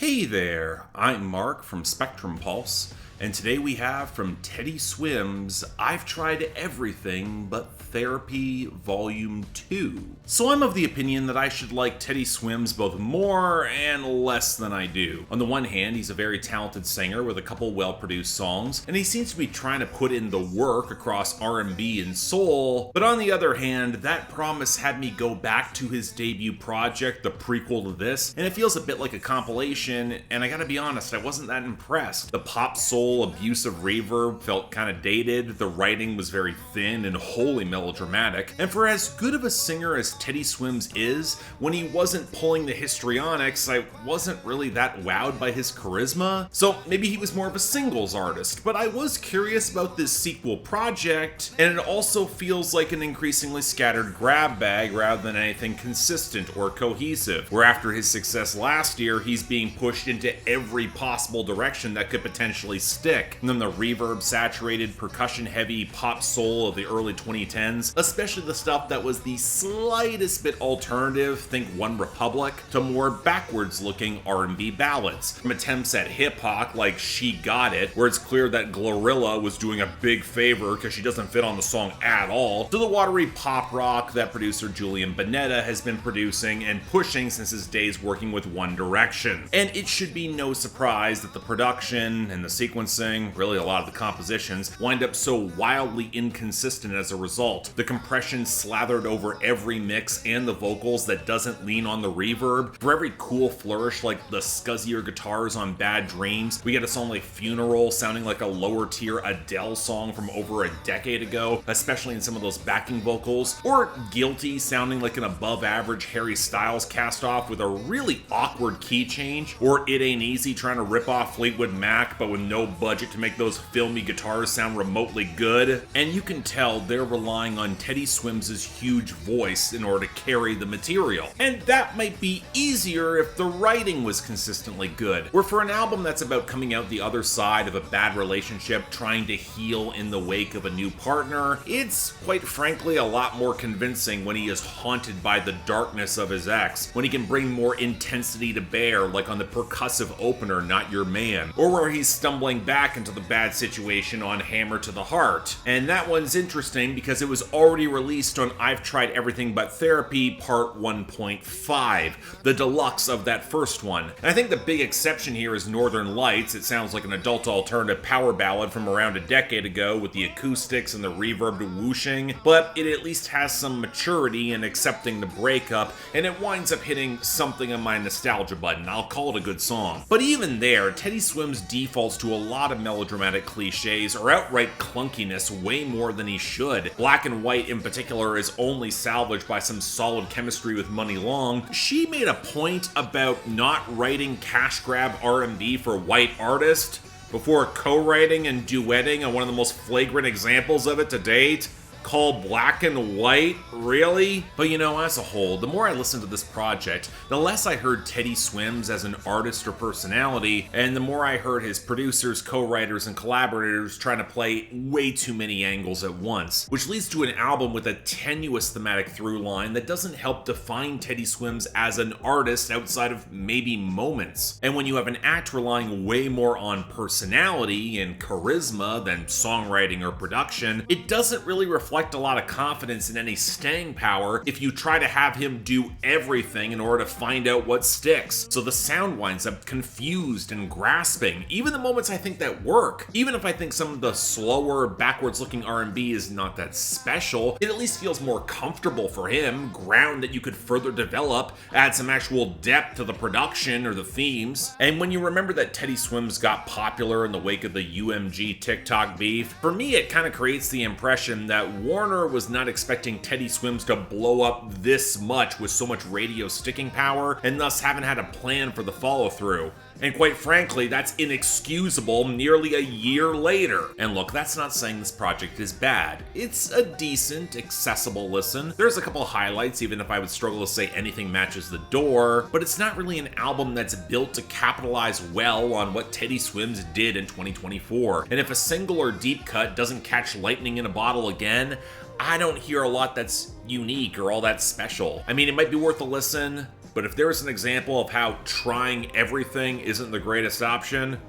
Hey there, I'm Mark from Spectrum Pulse, and today we have from Teddy Swims, I've Tried Everything But Therapy Volume 2. So I'm of the opinion that I should like Teddy Swims both more and less than I do. On the one hand, he's a very talented singer with a couple well-produced songs, and he seems to be trying to put in the work across R&B and soul, but on the other hand, that promise had me go back to his debut project, the prequel to this, and it feels a bit like a compilation, and I gotta be honest, I wasn't that impressed. The pop soul abusive reverb felt kind of dated, the writing was very thin and wholly melodramatic, and for as good of a singer as Teddy Swims is, when he wasn't pulling the histrionics, I wasn't really that wowed by his charisma. So maybe he was more of a singles artist, but I was curious about this sequel project, and it also feels like an increasingly scattered grab bag rather than anything consistent or cohesive, where after his success last year, he's being pushed into every possible direction that could potentially stick. And then the reverb-saturated, percussion-heavy pop soul of the early 2010s, especially the stuff that was the slightest bit alternative, think One Republic, to more backwards-looking R&B ballads. From attempts at hip-hop like She Got It, where it's clear that Glorilla was doing a big favor because she doesn't fit on the song at all, to the watery pop rock that producer Julian Bonetta has been producing and pushing since his days working with One Direction. And it should be no surprise that the production and the sequencing, really a lot of the compositions, wind up so wildly inconsistent as a result. The compression slathered over every mix and the vocals that doesn't lean on the reverb. For every cool flourish like the scuzzier guitars on Bad Dreams, we get a song like Funeral sounding like a lower tier Adele song from over a decade ago, especially in some of those backing vocals, or Guilty sounding like an above average Harry Styles cast off with a really awkward key change, or It Ain't Easy trying to rip off Fleetwood Mac but with no budget to make those filmy guitars sound remotely good. And you can tell they're relying on Teddy Swims' huge voice in order to carry the material. And that might be easier if the writing was consistently good. Where for an album that's about coming out the other side of a bad relationship, trying to heal in the wake of a new partner, it's quite frankly a lot more convincing when he is haunted by the darkness of his ex, when he can bring more intensity to bear, like on the percussive opener Not Your Man, or where he's stumbling back into the bad situation on Hammer to the Heart. And that one's interesting because it was already released on I've Tried Everything But Therapy Part 1.5, the deluxe of that first one. And I think the big exception here is Northern Lights. It sounds like an adult alternative power ballad from around a decade ago with the acoustics and the reverb whooshing, but it at least has some maturity in accepting the breakup, and it winds up hitting something on my nostalgia button. I'll call it a good song. But even there, Teddy Swims defaults to a lot of melodramatic cliches or outright clunkiness way more than he should. Black and White in particular is only salvaged by some solid chemistry with Money Long. She made a point about not writing cash grab R&B for white artists before co-writing and duetting on one of the most flagrant examples of it to date. Called Black and White? Really? But you know, as a whole, the more I listened to this project, the less I heard Teddy Swims as an artist or personality, and the more I heard his producers, co-writers, and collaborators trying to play way too many angles at once, which leads to an album with a tenuous thematic through line that doesn't help define Teddy Swims as an artist outside of maybe moments. And when you have an act relying way more on personality and charisma than songwriting or production, it doesn't really reflect a lot of confidence in any staying power if you try to have him do everything in order to find out what sticks. So the sound winds up confused and grasping, even the moments I think that work. Even if I think some of the slower, backwards-looking R&B is not that special, it at least feels more comfortable for him, ground that you could further develop, add some actual depth to the production or the themes. And when you remember that Teddy Swims got popular in the wake of the UMG TikTok beef, for me it kind of creates the impression that Warner was not expecting Teddy Swims to blow up this much with so much radio sticking power, and thus haven't had a plan for the follow-through. And quite frankly, that's inexcusable nearly a year later. And look, that's not saying this project is bad. It's a decent, accessible listen. There's a couple highlights, even if I would struggle to say anything matches The Door, but it's not really an album that's built to capitalize well on what Teddy Swims did in 2024. And if a single or deep cut doesn't catch lightning in a bottle again, I don't hear a lot that's unique or all that special. I mean, it might be worth a listen, but if there's an example of how trying everything isn't the greatest option,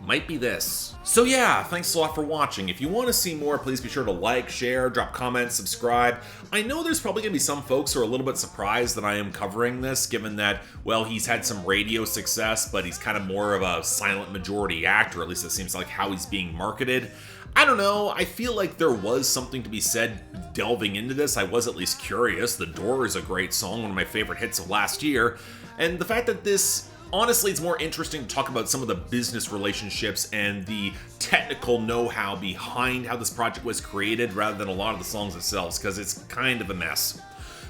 might be this. So yeah, thanks a lot for watching. If you want to see more, please be sure to like, share, drop comments, subscribe. I know there's probably going to be some folks who are a little bit surprised that I am covering this, given that, well, he's had some radio success, but he's kind of more of a silent majority actor, at least it seems like how he's being marketed. I don't know, I feel like there was something to be said delving into this. I was at least curious. The Door is a great song, one of my favorite hits of last year, and the fact that this, honestly, it's more interesting to talk about some of the business relationships and the technical know-how behind how this project was created rather than a lot of the songs themselves, because it's kind of a mess.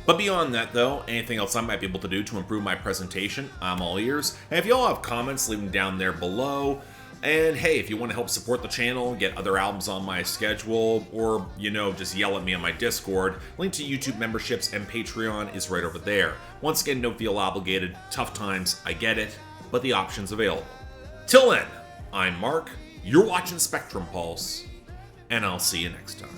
But beyond that, though, anything else I might be able to do to improve my presentation, I'm all ears. And if y'all have comments, leave them down there below. And hey, if you want to help support the channel, get other albums on my schedule, or, you know, just yell at me on my Discord, link to YouTube memberships and Patreon is right over there. Once again, don't feel obligated. Tough times, I get it, but the option's available. Till then, I'm Mark, you're watching Spectrum Pulse, and I'll see you next time.